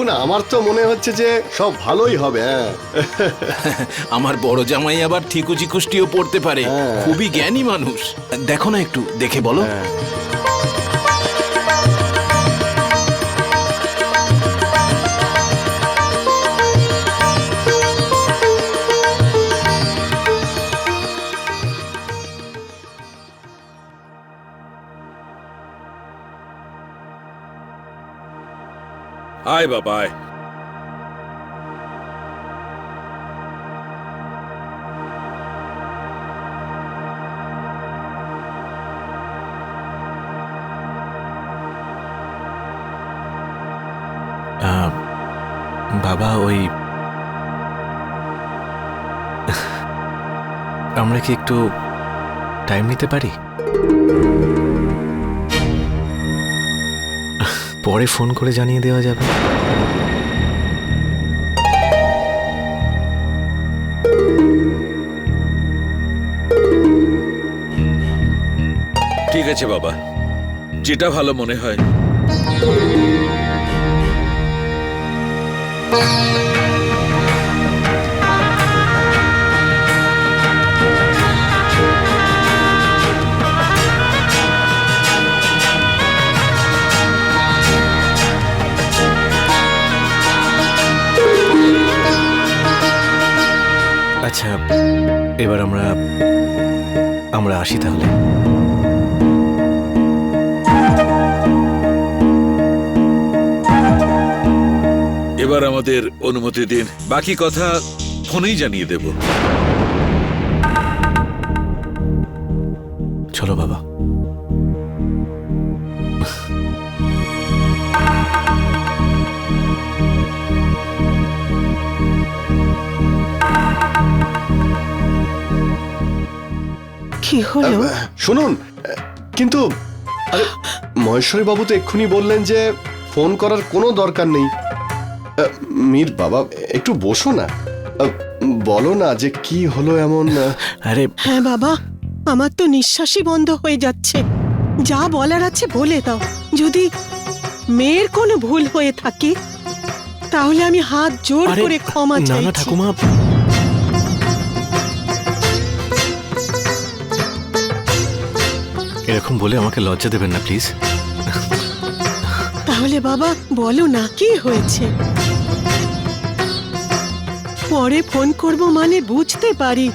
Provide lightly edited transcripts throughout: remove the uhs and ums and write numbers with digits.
দেখুন আমার তো মনে হচ্ছে যে সব ভালোই হবে। হ্যাঁ আমার বড় জামাই আবার থিকুচি কুষ্টিও পড়তে পারে, খুবই জ্ঞানী মানুষ। দেখো না একটু দেখে বলো। আয় বাবা আয়। বাবা ওই আমরা কি একটু টাইম নিতে পারি? পরে ফোন করে জানিয়ে দেওয়া যাবে। ঠিক আছে বাবা, যেটা ভালো মনে হয়। আচ্ছা এবার আমরা আসি তাহলে। এবার আমাদের অনুমতি দিন, বাকি কথা ফোনেই জানিয়ে দেব। চলো বাবা। কি হলো? শুনুন, কিন্তু আরে মহেশ্বরী বাবু তো এক্ষুনি বললেন যে ফোন করার কোনো দরকার নেই। মীর বাবা একটু বসো না, বলো না যে কি হলো এমন। আরে হ্যাঁ বাবা, আমার তো নিঃশ্বাসই বন্ধ হয়ে যাচ্ছে। যা বলার আছে বলে দাও। যদি মেয়ের কোনো ভুল হয়ে থাকে তাহলে আমি হাত জোর করে ক্ষমা না না চাইছি। ঠাকুমা, এরকম বলে আমাকে লজ্জা দেবেন না প্লিজ। তাহলে বাবা বলো না কি হয়েছে। পরে ফোন করব মানে বুঝতে পারি।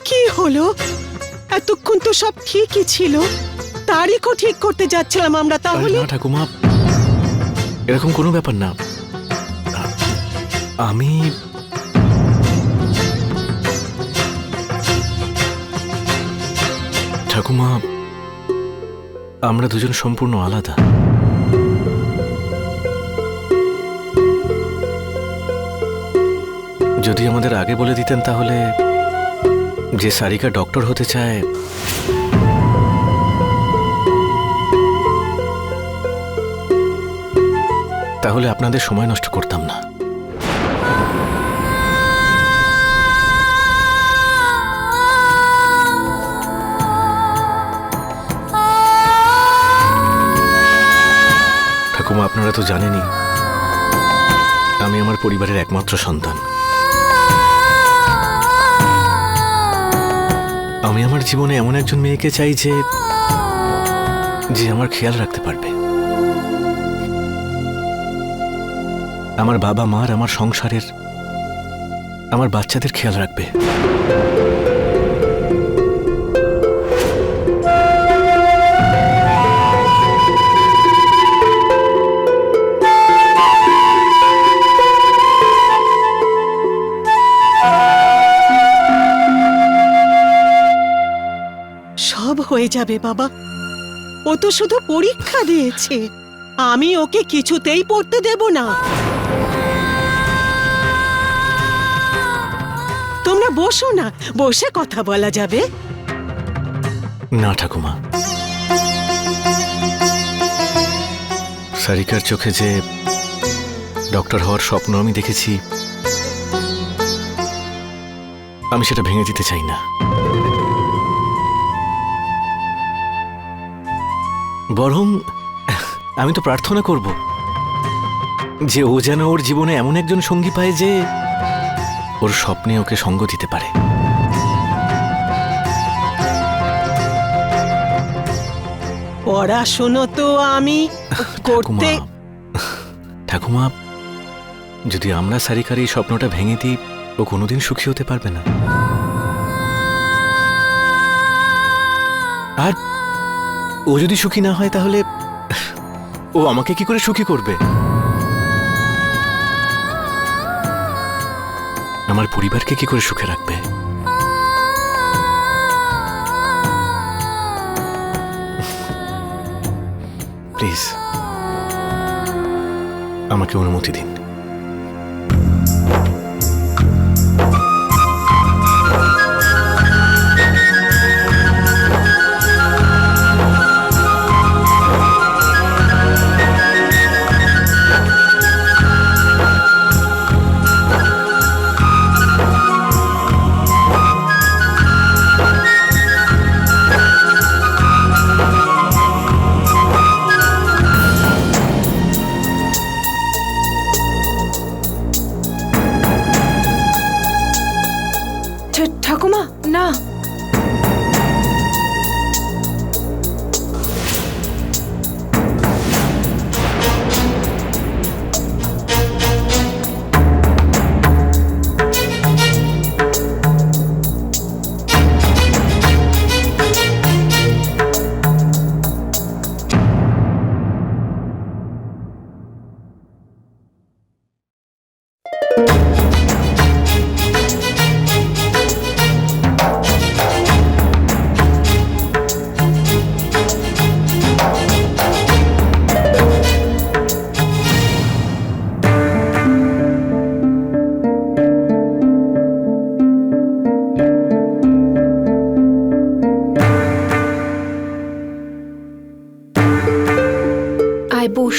কি হলো? এতক্ষণ তো সব ঠিকই ছিল, তারিখও ঠিক করতে যাচ্ছিলাম আমরা। আরে তাহলে না ঠাকুমা, এরকম কোনো ব্যাপার না। আমি ঠাকুমা, আমরা দুজন সম্পূর্ণ আলাদা। যদি আমাদের আগে বলে দিতেন তাহলে যে সারিকা ডক্টর হতে চায় তাহলে আপনাদের সময় নষ্ট করতাম না। ঠাকুমা আপনারা তো জানেনই আমি আমার পরিবারের একমাত্র সন্তান। আমি আমার জীবনে এমন একজন মেয়েকে চাই যে আমার খেয়াল রাখতে পারবে, আমার বাবা মার, আমার সংসারের, আমার বাচ্চাদের খেয়াল রাখবে। সব হয়ে যাবে বাবা। ও তো শুধু পরীক্ষা দিয়েছে, আমি ওকে কিছুতেই পড়তে দেব না। তোমরা বসো না, বসে কথা বলা যাবে। না ঠাকুমা, সারিকার চোখে যে ডক্টর হওয়ার স্বপ্ন আমি দেখেছি, আমি সেটা ভেঙে দিতে চাই না। বরং আমি তো প্রার্থনা করব যে ও যেন ওর জীবনে এমন একজন সঙ্গী পায় যে ওর স্বপ্নে ওকে সঙ্গ দিতে পারে। পড়াশুনো তো আমি করতে ঠাকুমা, যদি আমরা সারিকার এই স্বপ্নটা ভেঙে দিই, ও কোনোদিন সুখী হতে পারবে না। আর ও যদি সুখী না হয় তাহলে ও আমাকে কি করে সুখী করবে? আমার পরিবারকে কি করে সুখে রাখবে? প্লিজ আমাকে অনুমতি দিন। ঠাকুমা না, আয় বস।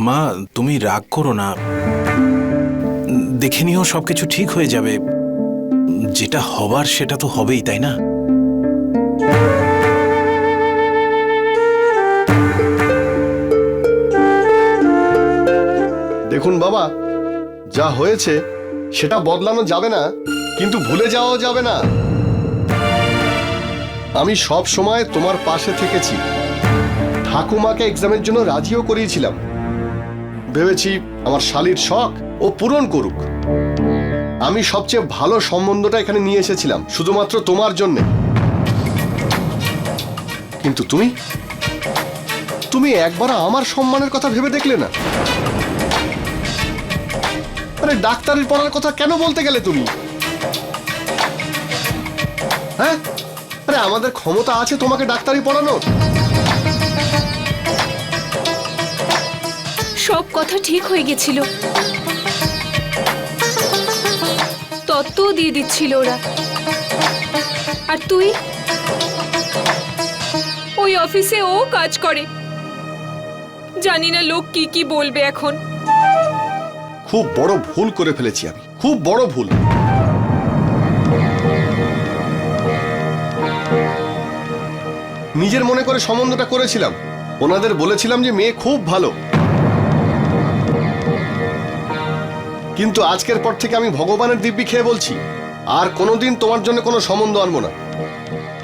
মা, তুমি রাগ করো না, দেখে নিও সবকিছু ঠিক হয়ে যাবে। যেটা হবার সেটা তো হবেই, তাই না? দেখুন বাবা, যা হয়েছে সেটা বদলানো যাবে না, কিন্তু ভুলে যাওয়াও যাবে না। আমি সব সময় তোমার পাশে থেকেছি, ঠাকুমাকে এক্সামের জন্য রাজিও করিয়েছিলাম। ভেবেছি আমার শালীর শখ ও পূরণ করুক। আমি সবচেয়ে ভালো সম্বন্ধটা এখানে নিয়ে এসেছিলাম শুধুমাত্র তোমার জন্যে। কিন্তু তুমি একবার আমার সম্মানের কথা ভেবে দেখলে না? আরে ডাক্তারের পড়ার কথা কেন বলতে গেলে তুমি? হ্যাঁ, আরে আমাদের ক্ষমতা আছে তোমাকে ডাক্তারি পড়ানোর। সব কথা ঠিক হয়ে গেছিল, তত্ত্বও দিয়ে দিচ্ছিল ওরা। আর তুই ওই অফিসে ও কাজ করে, জানি না লোক কি কি বলবে এখন। খুব বড় ভুল করে ফেলেছি আমি, খুব বড় ভুল। নিজের মনে করে সম্বন্ধটা করেছিলাম, ওনাদের বলেছিলাম যে মেয়ে খুব ভালো। কিন্তু আজকের পর থেকে আমি ভগবানের দিব্যি খেয়ে বলছি, আর কোনোদিন তোমার জন্য কোনো সম্বন্ধ আনবো না।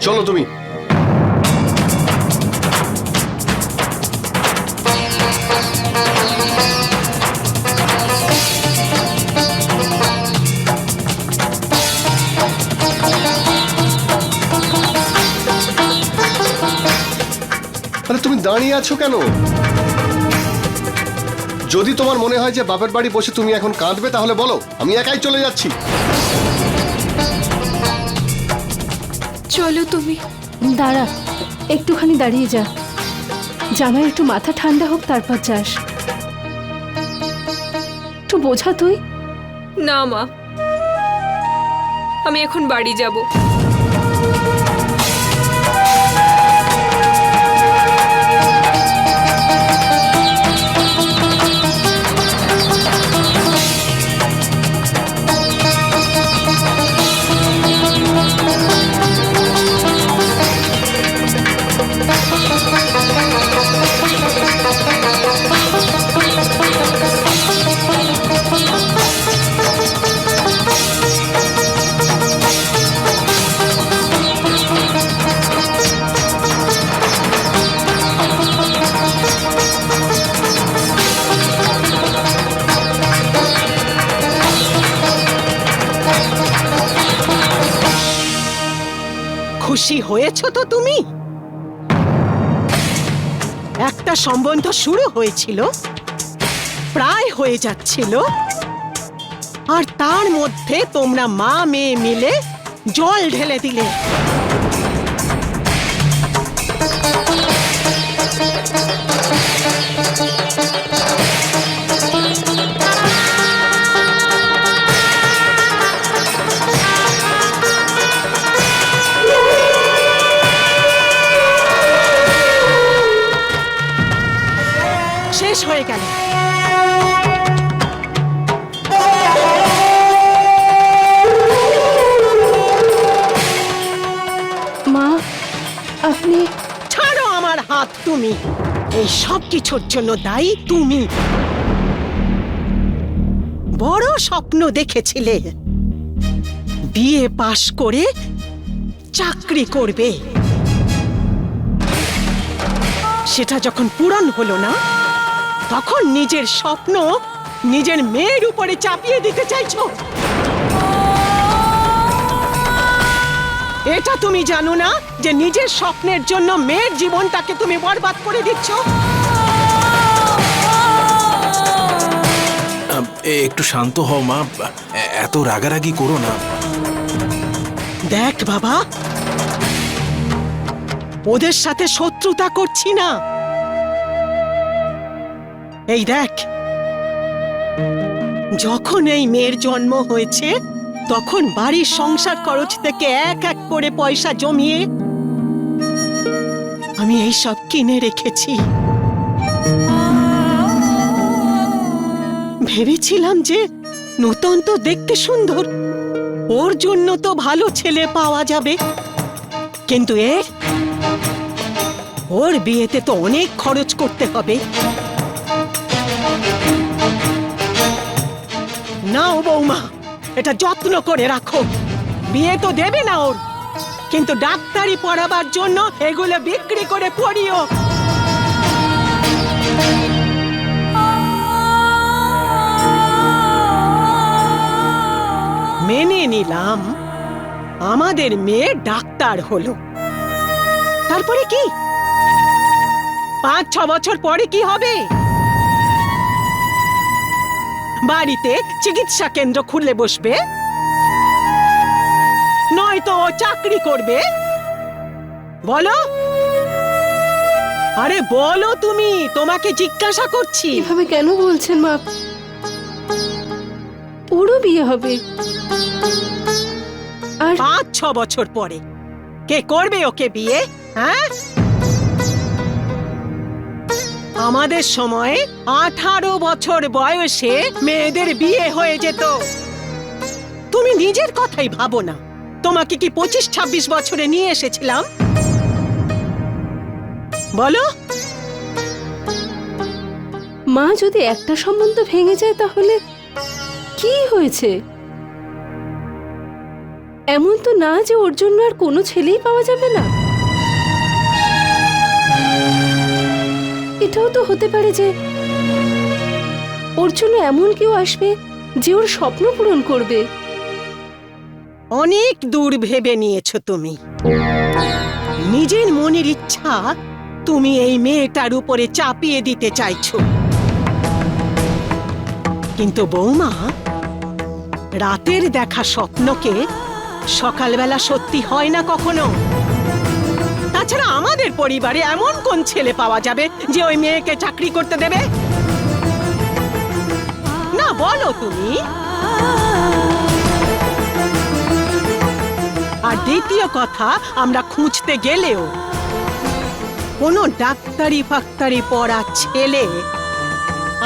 চলো তুমি। আরে তুমি দাঁড়িয়ে আছো কেন? যদি তোমার মনে হয় যে বাপের বাড়ি বসে তুমি এখন কাঁদবে তাহলে বলো, আমি একাই চলে যাচ্ছি। চলো তুমি। দাঁড়া, একটুখানি দাঁড়িয়ে যা, জামাই একটু মাথা ঠান্ডা হোক তারপর যাস। একটু বোঝা তুই। না মা, আমি এখন বাড়ি যাব। খুশি হয়েছ তো তুমি? একটা সম্বন্ধ শুরু হয়েছিল, প্রায় হয়ে যাচ্ছিল, আর তার মধ্যে তোমরা মা মেয়ে মিলে জল ঢেলে দিলে। শেষ হয়ে গেল। মা, আপনি ছাড়ো আমার হাত তুমি। এই সব কিছুর জন্য দায়ী তুমি। বড় স্বপ্ন দেখেছিলে, বিএ পাশ করে চাকরি করবে। সেটা যখন পূরণ হলো না, তখন নিজের স্বপ্ন নিজের মেয়ের উপরে চাপিয়ে দিতে চাইছো। এটা তুমি জানো না যে নিজের স্বপ্নের জন্য মেয়ের জীবনটাকে তুমি বরবাদ করে দিচ্ছ? একটু শান্ত হও মা, এত রাগারাগি করো না। দেখ বাবা, ওদের সাথে শত্রুতা করছি না। এই দেখ, যখন এই মেয়ের জন্ম হয়েছে, তখন বাড়ির সংসার খরচ থেকে এক এক করে পয়সা জমিয়ে আমি এই সব কিনে রেখেছি। ভেবেছিলাম যে নূতন তো দেখতে সুন্দর, ওর জন্য তো ভালো ছেলে পাওয়া যাবে, কিন্তু ওর বিয়েতে তো অনেক খরচ করতে হবে। নাও বৌমা, এটা যত্ন করে রাখো। বিয়ে তো দেবে না ওর, কিন্তু ডাক্তারি পড়াবার জন্য এগুলো বিক্রি করে পড়িও। মেনে নিলাম আমাদের মেয়ে ডাক্তার হলো, তারপরে কি? 5-6 বছর পরে কি হবে? বাড়িতে চিকিৎসা কেন্দ্র খুলে বসবে, নয়তো ও চাকরি করবে। বলো, আরে বলো তুমি, তোমাকে জিজ্ঞাসা করছি। এভাবে কেন বলছেন মা? ওরও বিয়ে হবে, আর 5-6 বছর পরে কে করবে ওকে বিয়ে? হ্যাঁ, আমাদের সময় 18 বছর বয়সে মেয়েদের বিয়ে হয়ে যেত। তুমি নিজের কথাই ভাবো না, তোমাকে কি 25-26 বছরে নিয়ে এসেছিলাম? বলো। মা, যদি একটা সম্বন্ধ ভেঙে যায় তাহলে কি হয়েছে? এমন তো না যে ওর জন্য আর কোনো ছেলেই পাওয়া যাবে না। এটাও তো হতে পারে যে ওর জন্য এমন কেউ আসবে যে ওর স্বপ্ন পূরণ করবে। অনেক দূর ভেবে নিয়েছো তুমি। নিজের মনের ইচ্ছা তুমি এই মেয়েটার উপরে চাপিয়ে দিতে চাইছো। কিন্তু বৌমা, রাতের দেখা স্বপ্নকে সকালবেলা সত্যি হয় না কখনো। তাছাড়া আমাদের পরিবারে এমন কোন ছেলে পাওয়া যাবে যে ওই মেয়েকে চাকরি করতে দেবে? না, বলো তুমি। আর দ্বিতীয় কথা, আমরা খুঁজতে গেলেও কোনো ডাক্তারি ফাক্তারি পড়া ছেলে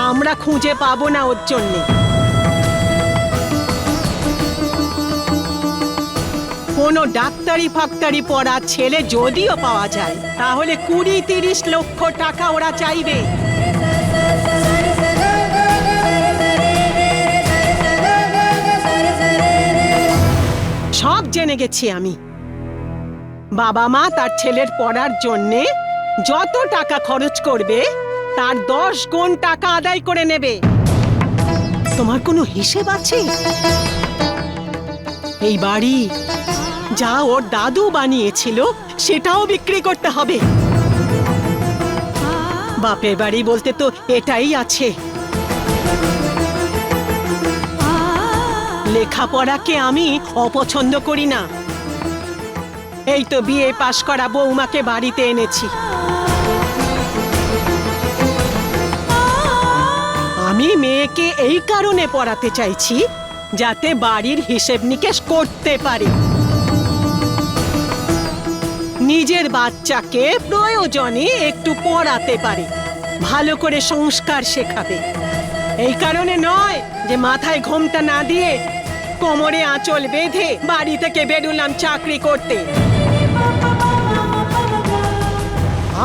আমরা খুঁজে পাবো না ওর জন্যে। কোনো ডাক্তারি ফাক্তারি পড়া ছেলে যদিও পাওয়া যায়, তাহলে 20-30 লক্ষ টাকা ওরা চাইবে। সব জেনে গেছি আমি। বাবা মা তার ছেলের পড়ার জন্যে যত টাকা খরচ করবে তার 10 গুণ টাকা আদায় করে নেবে। তোমার কোনো হিসেব আছে? এই বাড়ি যা ওর দাদু বানিয়েছিল সেটাও বিক্রি করতে হবে। বাপের বাড়ি বলতে তো এটাই আছে। লেখাপড়াকে আমি অপছন্দ করি না। এই তো বিএ পাশ করা বৌমাকে বাড়িতে এনেছি। আমি মেয়েকে এই কারণে পড়াতে চাইছি যাতে বাড়ির হিসেব নিকেশ করতে পারে। নিজের বাচ্চাকে প্রয়োজনে একটু পড়াতে পারে, ভালো করে সংস্কার শেখাবে। এই কারণে নয় যে মাথায় ঘোমটা না দিয়ে কোমরে আঁচল বেঁধে বাড়ি থেকে বেরুলাম চাকরি করতে।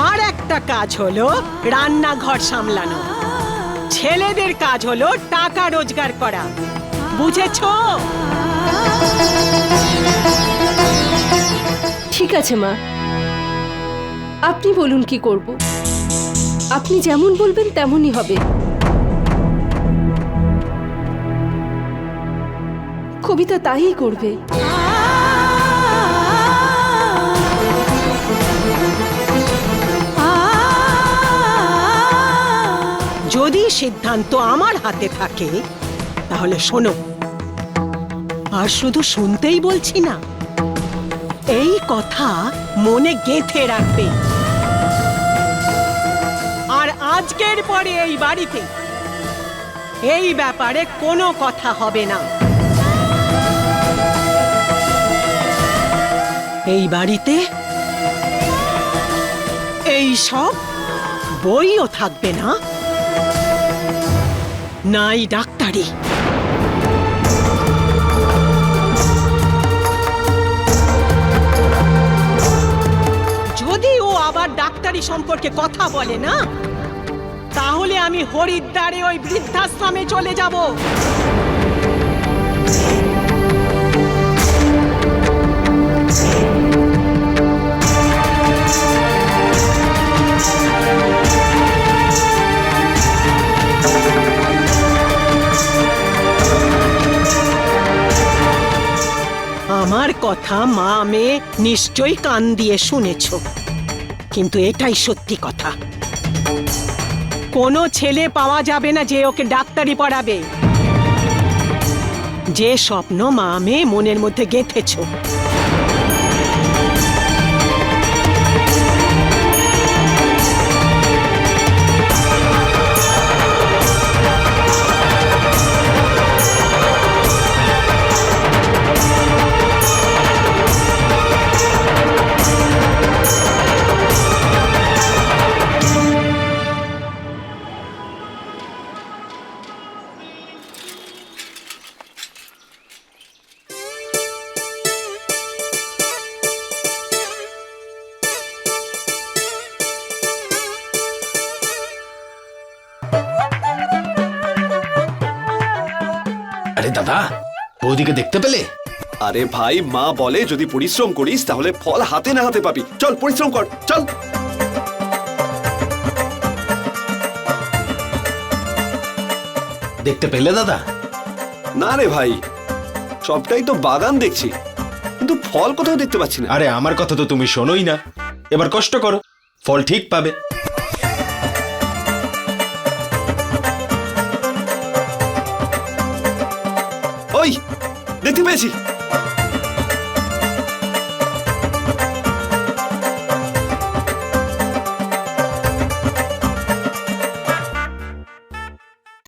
আর একটা কাজ হলো রান্নাঘর সামলানো, ছেলেদের কাজ হলো টাকা রোজগার করা। বুঝেছো? ঠিক আছে মা, আপনি বলুন কি করব। আপনি যেমন বলবেন তেমনই হবে। কবিতা তাই করবে। যদি সিদ্ধান্ত আমার হাতে থাকে তাহলে শোনো, আর শুধু শুনতেই বলছি না, এই কথা মনে গেঁথে রাখবে। আর আজকের পরে এই বাড়িতে এই ব্যাপারে কোনো কথা হবে না। এই বাড়িতে এই সব বইও থাকবে না, নাই ডাক্তারি। যদি ও আবার ডাক্তারি সম্পর্কে কথা বলে না, তাহলে আমি হরিদ্বারে ওই বৃদ্ধাশ্রমে চলে যাব। আমার কথা মা মেয়ে নিশ্চয়ই কান দিয়ে শুনেছ, কিন্তু এটাই সত্যি কথা। কোনো ছেলে পাওয়া যাবে না যে ওকে ডাক্তারি পড়াবে। যে স্বপ্ন মা মেয়ে মনের মধ্যে গেঁথেছ, আরে দাদা, বৌদিকে দেখতে পেলে? আরে ভাই, মা বলে যদি পরিশ্রম করিস তাহলে ফল হাতে না হাতে পাবি। চল পরিশ্রম কর, চল। দেখতে পেলে দাদা? না রে ভাই, সবটাই তো বাগান দেখছি, কিন্তু ফল কোথাও দেখতে পাচ্ছি না। আরে আমার কথা তো তুমি শোনোই না। এবার কষ্ট করো, ফল ঠিক পাবে। ওই দেখতে পেয়েছি,